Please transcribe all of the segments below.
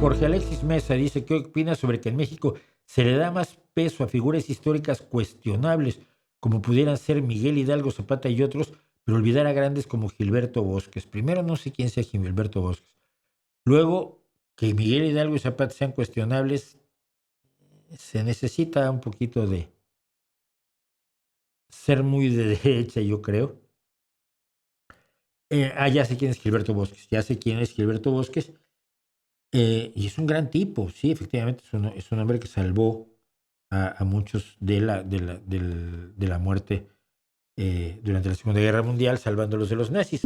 Jorge Alexis Mesa dice, ¿qué opina sobre que en México se le da más peso a figuras históricas cuestionables, como pudieran ser Miguel Hidalgo, Zapata y otros, pero olvidar a grandes como Gilberto Bosques? Primero, no sé quién sea Gilberto Bosques. Luego, que Miguel Hidalgo y Zapata sean cuestionables, se necesita un poquito de ser muy de derecha, yo creo. Ya sé quién es Gilberto Bosques, y es un gran tipo, sí, efectivamente, es un hombre que salvó a muchos de la muerte durante la Segunda Guerra Mundial, salvándolos de los nazis.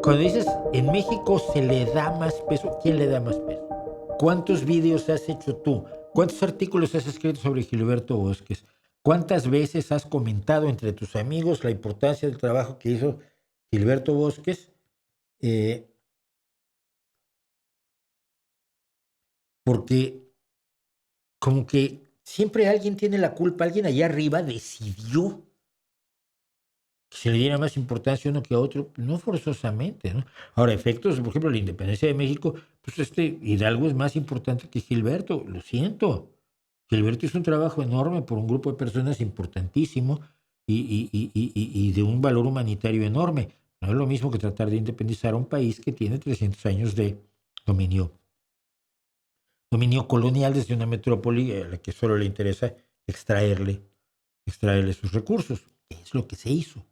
Cuando dices, en México se le da más peso, ¿quién le da más peso? ¿Cuántos vídeos has hecho tú? ¿Cuántos artículos has escrito sobre Gilberto Bosques? ¿Cuántas veces has comentado entre tus amigos la importancia del trabajo que hizo Gilberto Bosques? Porque como que siempre alguien tiene la culpa, alguien allá arriba decidió que se le diera más importancia a uno que a otro, no forzosamente, ¿no? Ahora, efectos, por ejemplo, la independencia de México, pues Hidalgo es más importante que Gilberto, lo siento. Gilberto hizo un trabajo enorme por un grupo de personas importantísimo y de un valor humanitario enorme. No es lo mismo que tratar de independizar a un país que tiene 300 años de dominio, dominio colonial desde una metrópoli a la que solo le interesa extraerle sus recursos. Es lo que se hizo.